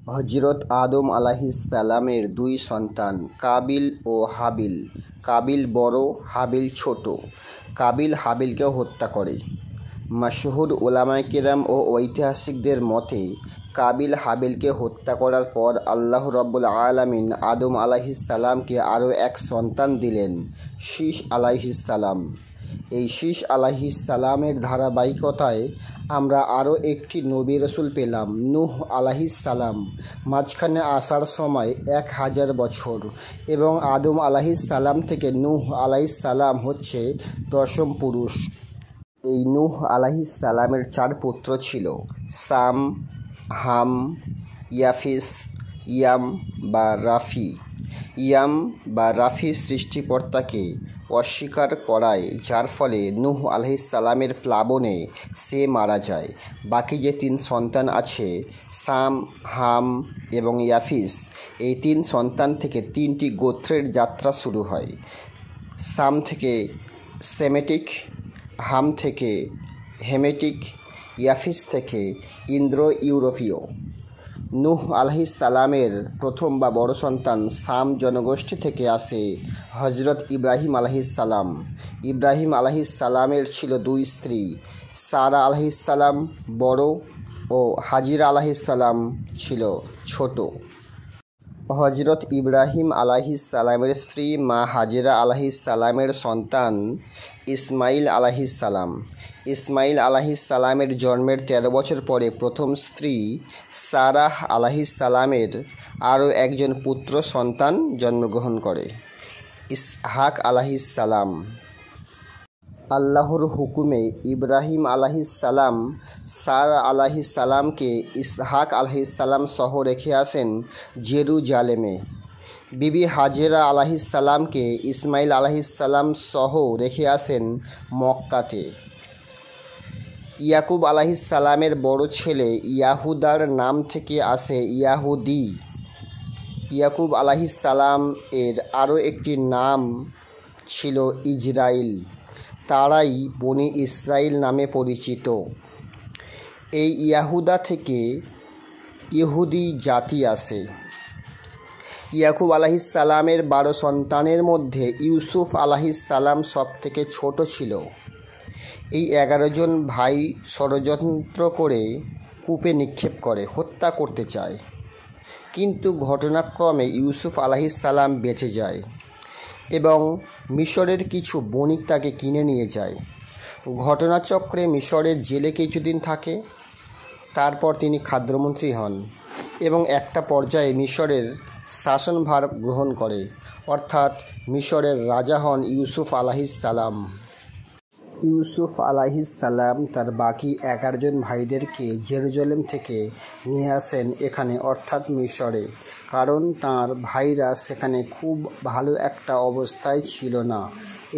হযরত আদম আলাইহিস সালামের দুই সন্তান কাবিল ও হাবিল। কাবিল বড়, হাবিল ছোট। কাবিল হাবিলকে হত্যা করে। মাশহুর উলামায়ে কেরাম ও ঐতিহাসিকদের মতে কাবিল হাবিলকে হত্যা করার পর আল্লাহ রাব্বুল আলামিন আদম আলাইহিস সালামকে আরও এক সন্তান দিলেন, শীস আলাইহিস সালাম। এই শীস আলাইহিস সালামের ধারাবাহিকতায় আমরা আরও একটি নবী রসুল পেলাম, নূহ আলাইহিস সালাম। মাঝখানে আসার সময় 1000 বছর এবং আদম আলাইহিস সালাম থেকে নূহ আলাইহিস সালাম হচ্ছে দশম পুরুষ। এই নূহ আলাইহিস সালামের 4 পুত্র ছিল, সাম, হাম, ইয়াফিস, ইয়াম বা রাফি। ইয়াম বা রাফি সৃষ্টিকর্তাকে অস্বীকার করায়, যার ফলে নূহ আলাইহিস সালামের প্লাবনে সে মারা যায়। বাকি যে 3 সন্তান আছে, সাম, হাম এবং ইয়াফিস, এই 3 সন্তান থেকে 3টি গোত্রের যাত্রা শুরু হয়। সাম থেকে সেমেটিক, হাম থেকে হেমেটিক, ইয়াফিস থেকে ইন্দো ইউরোপীয়। নূহ আলাইহিস সালামের প্রথম বা বড় সন্তান সাম জনগোষ্ঠী থেকে আসে হযরত ইব্রাহিম আলাইহিস সালাম। ইব্রাহিম আলাইহিস সালামের ছিল 2 স্ত্রী, সারা আলাইহিস সালাম বড় ও হাজিরা আলাইহিস সালাম ছিল ছোট। হযরত ইব্রাহিম আলাইহিস সালামের স্ত্রী মা হাজেরা আলাইহিস সালামের সন্তান ইসমাইল আলাইহিস সালাম। ইসমাইল আলাইহিস সালামের জন্মের 13 বছর পরে প্রথম স্ত্রী সারাহ আলাইহিস সালামের আরও একজন পুত্র সন্তান জন্মগ্রহণ করে, ইসহাক আলাইহিস সালাম। আল্লাহর হুকুমে ইব্রাহিম আলাইহিস সালাম সারা আলাইহিস সালামকে ইসহাক আলাইহিস সালাম সহ রেখে আসেন জেরুজালেমে। বিবি হাজেরা আলাইহিস সালামকে ইসমাইল আলাইহিস সালাম সহ রেখে আসেন মক্কাতে। ইয়াকুব আলাইহিস সালামের বড় ছেলে ইয়াহুদার নাম থেকে আসে ইয়াহুদি। ইয়াকুব আলাইহিস সালাম এর আরও একটি নাম ছিল ইজরাইল। তারাই বনি ইসরাইল নামে পরিচিত। এই ইয়াহুদা থেকে ইহুদি জাতি আসে। ইয়াকুব আলাইহিস সালামের 12 সন্তানের মধ্যে ইউসুফ আলাইহিস সালাম সব থেকে ছোট ছিল। এই 11 জন ভাই ষড়যন্ত্র করে কূপে নিক্ষেপ করে হত্যা করতে চায়, কিন্তু ঘটনাক্রমে ইউসুফ আলাইহিস সালাম বেঁচে যায় এবং মিশরের কিছু বণিক তাকে কিনে নিয়ে যায়। ঘটনাচক্রে মিশরের জেলে কিছুদিন থাকে, তারপর তিনি খাদ্যমন্ত্রী হন এবং একটা পর্যায়ে মিশরের শাসনভার গ্রহণ করে, অর্থাৎ মিশরের রাজা হন ইউসুফ আলাইহিস সালাম। ইউসুফ আলাইহিস সালাম তার বাকি 11 জন ভাইদেরকে জেরুজালেম থেকে নিয়ে আসেন এখানে, অর্থাৎ মিশরে, কারণ তাঁর ভাইরা সেখানে খুব ভালো একটা অবস্থায় ছিল না।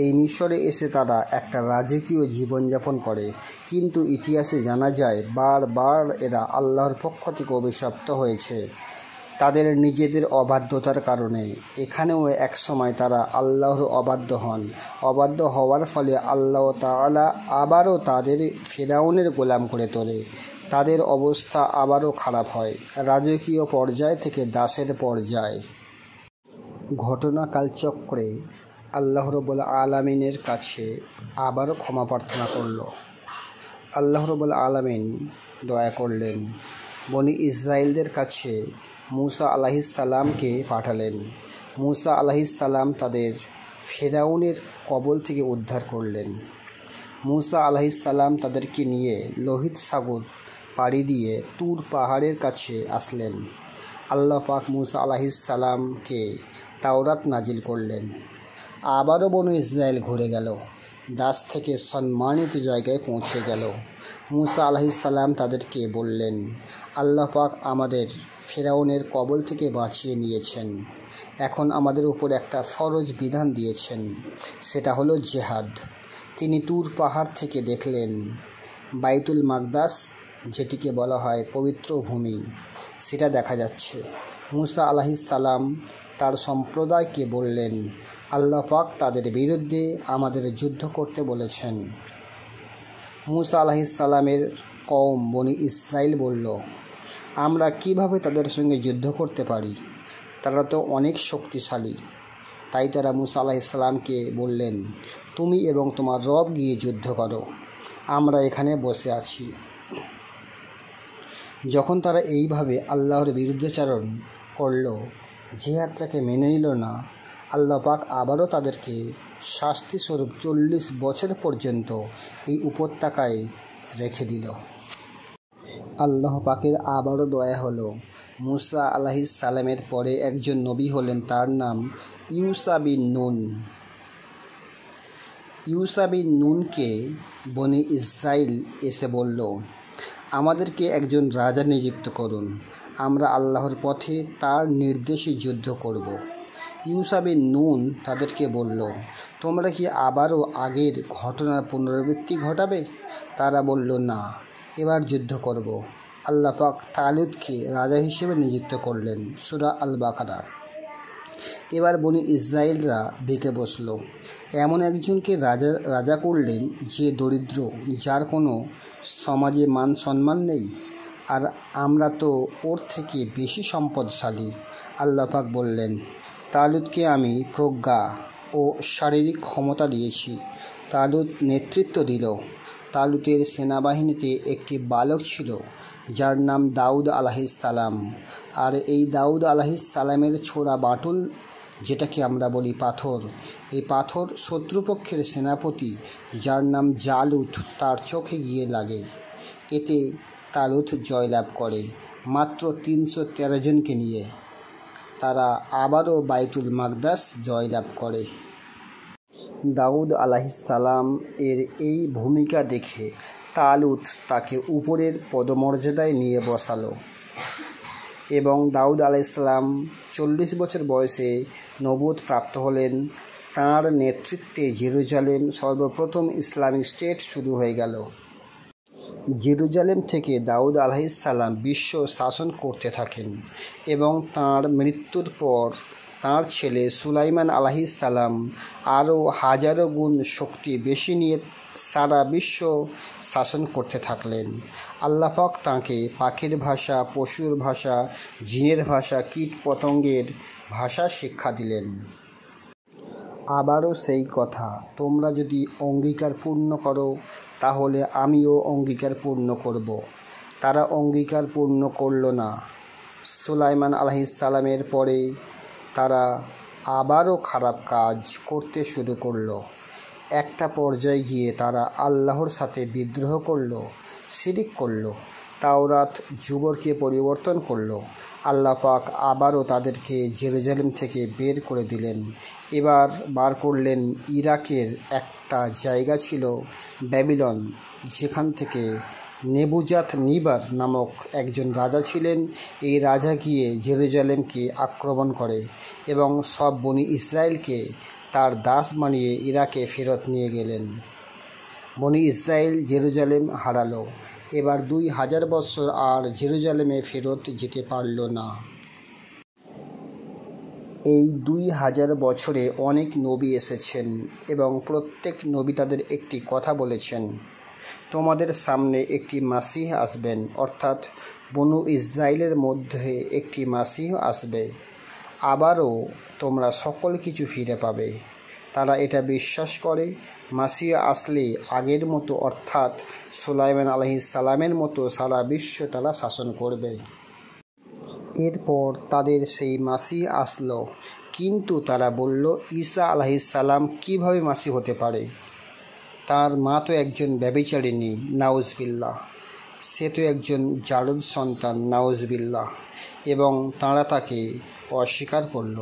এই মিশরে এসে তারা একটা রাজকীয় জীবনযাপন করে, কিন্তু ইতিহাসে জানা যায় বারবার এরা আল্লাহর পক্ষ থেকে অভিশপ্ত হয়েছে তাদের নিজেদের অবাধ্যতার কারণে। এখানেও এক সময় তারা আল্লাহর অবাধ্য হন। অবাধ্য হওয়ার ফলে আল্লাহ তাআলা আবারও তাদের ফেরাউনের গোলাম করে তোলে। তাদের অবস্থা আবারও খারাপ হয়, রাজকীয় পর্যায় থেকে দাসের পর্যায়ে। ঘটনাকালচক্রে আল্লাহ রাব্বুল আলামিনের কাছে আবারও ক্ষমা প্রার্থনা করল। আল্লাহ রাব্বুল আলামিন দয়া করলেন, বনি ইসরাইলদের কাছে মূসা আলাইহিস সালামকে পাঠালেন। মূসা আলাইহিস সালাম তাদের ফেরাউনের কবল থেকে উদ্ধার করলেন। মূসা আলাইহিস সালাম তাদেরকে নিয়ে লোহিত সাগর পাড়ি দিয়ে তুর পাহাড়ের কাছে আসলেন। আল্লাহ পাক মূসা আলাইহিস সালামকে তাওরাত নাজিল করলেন। আবারও বনু ইসরাইল ঘুরে গেল, দাস থেকে সম্মানিত জায়গায় পৌঁছে গেল। মূসা আলাইহিস সালাম তাদেরকে বললেন, আল্লাহ পাক আমাদের ফেরাউনের কবল থেকে বাঁচিয়ে নিয়েছেন, এখন আমাদের উপর একটা ফরজ বিধান দিয়েছেন, সেটা হলো জেহাদ। তিনি তুর পাহাড় থেকে দেখলেন বাইতুল মাকদাস, যেটিকে বলা হয় পবিত্র ভূমি, সেটা দেখা যাচ্ছে। মূসা আলাইহিস সালাম তার সম্প্রদায়কে বললেন, আল্লাহ পাক তাদের বিরুদ্ধে আমাদের যুদ্ধ করতে বলেছেন। মূসা আলাইহিস সালামের কওম বনি ইসরাইল বলল, আমরা কিভাবে তাদের সঙ্গে যুদ্ধ করতে পারি? তারা তো অনেক শক্তিশালী। তাই তারা মুসা আলাইহিস সালামকে বললেন, তুমি এবং তোমার রব গিয়ে যুদ্ধ করো, আমরা এখানে বসে আছি। যখন তারা এইভাবে আল্লাহর বিরুদ্ধাচরণ করল, জিহাদটাকে মেনে নিল না, আল্লাহ পাক আবারও তাদেরকে শাস্তিস্বরূপ 40 বছর পর্যন্ত এই উপত্যকায় রেখে দিল। আল্লাহ পাকের আবারও দয়া হলো। মুসা আলাইহিস সালামের পরে একজন নবী হলেন, তার নাম ইউসা বিন নুন। ইউসা বিন নুনকে বনি ইসরাইল এসে বলল, আমাদেরকে একজন রাজা নিযুক্ত করুন, আমরা আল্লাহর পথে তার নির্দেশে যুদ্ধ করব। ইউসা বিন নুন তাদেরকে বলল, তোমরা কি আবারও আগের ঘটনার পুনরাবৃত্তি ঘটাবে? তারা বলল, না, এবার যুদ্ধ করব। আল্লাহ পাক তালুতকে রাজা হিসেবে নিযুক্ত করলেন। সূরা আল বাকারা। এবার বনি ইসরায়েলরা বেঁকে বসল। এমন একজনকে রাজা করলেন যে দরিদ্র, যার কোনো সমাজে মান সম্মান নেই, আর আমরা তো ওর থেকে বেশি সম্পদশালী। আল্লাহ পাক বললেন, তালুতকে আমি প্রজ্ঞা ও শারীরিক ক্ষমতা দিয়েছি। তালুত নেতৃত্ব দিল। তালুতের সেনাবাহিনীতে একটি বালক ছিল যার নাম দাউদ আলাইহিস সালাম। আর এই দাউদ আলাইহিস সালামের ছোড়া বাটুল, যেটাকে আমরা বলি পাথর, এই পাথর শত্রুপক্ষের সেনাপতি যার নাম জালুত, তার চোখে গিয়ে লাগে। এতে তালুত জয়লাভ করে মাত্র 313 জনকে নিয়ে। তারা আবারও বাইতুল মাকদাস জয়লাভ করে। দাউদ আলাইহিস সালাম এর এই ভূমিকা দেখে তালুত তাকে উপরের পদমর্যাদায় নিয়ে বসালো এবং দাউদ আলাইহিস সালাম 40 বছর বয়সে নবুয়ত প্রাপ্ত হলেন। তাঁর নেতৃত্বে জেরুজালেম সর্বপ্রথম ইসলামিক স্টেট শুরু হয়ে গেল। জেরুজালেম থেকে দাউদ আলাইহিস সালাম বিশ্ব শাসন করতে থাকেন এবং তাঁর মৃত্যুর পর তাঁর ছেলে সুলাইমান আলাইহিস সালাম আরও হাজারো গুণ শক্তি বেশি নিয়ে সারা বিশ্ব শাসন করতে থাকলেন। আল্লাহ পাক তাঁকে পাখির ভাষা, পশুর ভাষা, জিনের ভাষা, কীট পতঙ্গের ভাষা শিক্ষা দিলেন। আবারও সেই কথা, তোমরা যদি অঙ্গীকার পূর্ণ করো তাহলে আমিও অঙ্গীকার পূর্ণ করব। তারা অঙ্গীকার পূর্ণ করল না। সুলাইমান আলাইহিস সালামের পরে তারা আবারও খারাপ কাজ করতে শুরু করলো। একটা পর্যায়ে গিয়ে তারা আল্লাহর সাথে বিদ্রোহ করল, শিরিক করল, তাওরাত জুবরকে পরিবর্তন করল। আল্লাহ পাক আবারও তাদেরকে জেরুজালেম থেকে বের করে দিলেন। এবার বার করলেন ইরাকের একটা জায়গা ছিল ব্যাবিলন, যেখান থেকে নেবুজাত নিবার নামক একজন রাজা ছিলেন। এই রাজা গিয়ে জেরুজালেমকে আক্রমণ করে এবং সব বনি ইসরায়েলকে তার দাস বানিয়ে ইরাকে ফেরত নিয়ে গেলেন। বনি ইসরায়েল জেরুজালেম হারালো। এবার 2000 বছর আর জেরুজালেমে ফেরত যেতে পারল না। এই 2000 বছরে অনেক নবী এসেছেন এবং প্রত্যেক নবী তাদের একটি কথা বলেছেন, তোমাদের সামনে একটি মাসিহ আসবেন, অর্থাৎ বনু ইসরায়েলের মধ্যে একটি মাসিহ আসবে, আবারও তোমরা সকল কিছু ফিরে পাবে। তারা এটা বিশ্বাস করে মাসিহ আসলে আগের মতো, অর্থাৎ সুলাইমান আলাইহিস সালামের মতো সারা বিশ্ব তারা শাসন করবে। এরপর তাদের সেই মাসিহ আসলো, কিন্তু তারা বলল, ঈসা আলাইহিস সালাম কীভাবে মাসিহ হতে পারে? তার মা তো একজন ব্যভিচারিণী, নাউজবিল্লাহ। সে তো একজন জারুদ সন্তান, নাউজবিল্লাহ। এবং তারা তাকে অস্বীকার করল,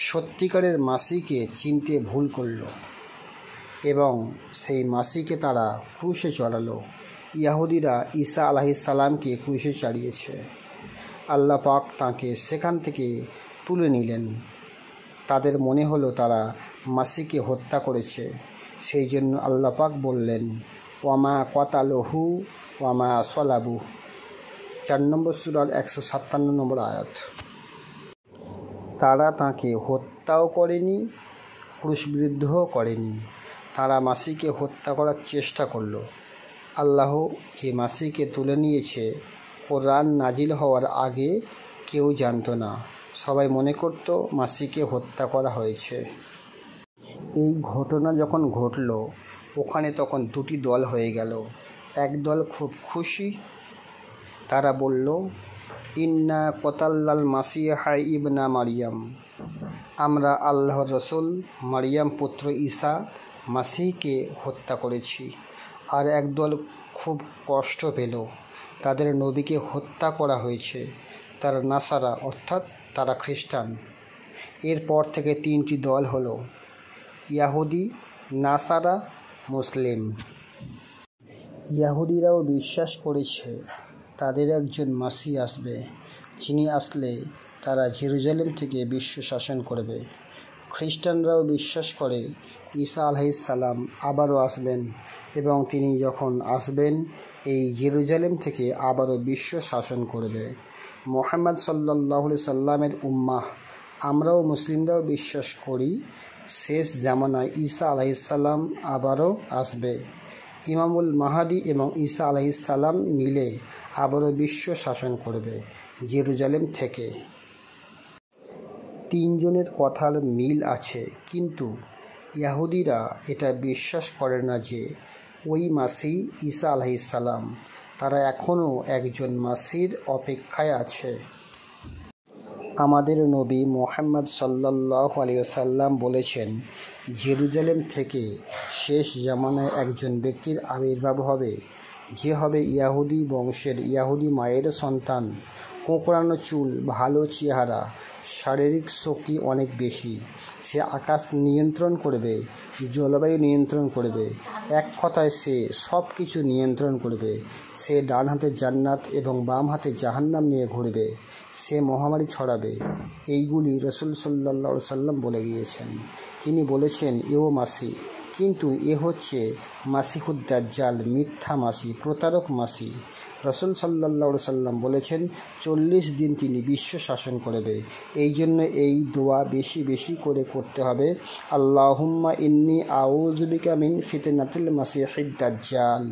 সত্যিকারের মাসিহকে চিনতে ভুল করল এবং সেই মাসিহকে তারা ক্রুশে চড়ালো। ইহুদিরা ঈসা আলাইহিস সালামকে ক্রুশে চড়িয়েছে। আল্লাহ পাক তাঁকে সেখান থেকে তুলে নিলেন। তাদের মনে হলো তারা মাসিহকে হত্যা করেছে, সেই জন্য আল্লাহ পাক বললেন, ওয়ামা কতালহু ওয়ামা সলাবু, 4 নম্বর সূরার 157 নম্বর আয়াত। তারা তাঁকে হত্যাও করেনি, ক্রুশবিদ্ধও করেনি। তারা মাসিহকে হত্যা করার চেষ্টা করল। আল্লাহ যে মাসিহকে তুলে নিয়েছে কোরআন নাজিল হওয়ার আগে কেউ জানতো না। সবাই মনে করত মাসিকে হত্যা করা হয়েছে। এই ঘটনা যখন ঘটল, ওখানে তখন দুটি দল হয়ে গেল। এক দল খুব খুশি, তারা বলল, ইন্না কতাল্লাল মাসিহা ইবনা মারিয়াম, আমরা আল্লাহর রসুল মারিয়াম পুত্র ঈসা মাসিহকে হত্যা করেছি। আর একদল খুব কষ্ট পেল, তাদের নবীকে হত্যা করা হয়েছে। তারা নাসারা, অর্থাৎ তারা খ্রিস্টান। এরপর থেকে তিনটি দল হলো, ইয়াহুদি, নাসারা, মুসলিম। ইয়াহুদিরাও বিশ্বাস করেছে তাদের একজন মাসি আসবে, যিনি আসলে তারা জেরুজালেম থেকে বিশ্ব শাসন করবে। খ্রিস্টানরাও বিশ্বাস করে ঈসা আলাইহিস সালাম আবারও আসবেন এবং তিনি যখন আসবেন এই জেরুজালেম থেকে আবারও বিশ্ব শাসন করবে। মুহাম্মদ সাল্লাল্লাহু আলাইহি সাল্লামের উম্মাহ আমরাও মুসলিমরাও বিশ্বাস করি শেষ জামানায় ঈসা আলাইহিস সালাম আবারও আসবে। ইমামুল মাহাদি এবং ঈসা আলাইহিস সালাম মিলে আবারও বিশ্ব শাসন করবে জেরুজালেম থেকে। তিনজনের কথার মিল আছে, কিন্তু ইহুদিরা এটা বিশ্বাস করে না যে ওই মাসি ঈসা আলাইহিস সালাম। তারা এখনও একজন মাসির অপেক্ষায় আছে। আমাদের নবী মুহাম্মদ সাল্লাল্লাহু আলাইহি ওয়াসাল্লাম বলেছেন, জেরুজালেম থেকে শেষ জামানায় একজন ব্যক্তির আবির্ভাব হবে, যে হবে ইয়াহুদি বংশের, ইয়াহুদি মায়ের সন্তান, কোঁকড়ানো চুল, ভালো চেহারা, শারীরিক শক্তি অনেক বেশি। সে আকাশ নিয়ন্ত্রণ করবে, জলবায়ু নিয়ন্ত্রণ করবে, এক কথায় সে সব কিছু নিয়ন্ত্রণ করবে। সে ডান হাতে জান্নাত এবং বাম হাতে জাহান্নাম নিয়ে ঘুরবে। সে মহামারী ছড়াবে। এইগুলি রাসূল সাল্লাল্লাহু আলাইহি সাল্লাম বলে গিয়েছেন। তিনি বলেছেন এও মাসি, কিন্তু এ হচ্ছে মাসিহুদ দাজ্জাল, মিথ্যা মাসি, প্রতারক মাসি। রাসূল সাল্লাল্লাহু আলাইহি সাল্লাম বলেছেন 40 দিন তিনি বিশ্ব শাসন করবে। এই জন্য এই দোয়া বেশি বেশি করে করতে হবে, আল্লাহুম্মা ইন্নী আউযু বিকা মিন ফিতনাতিল মাসিহিদ দাজ্জাল।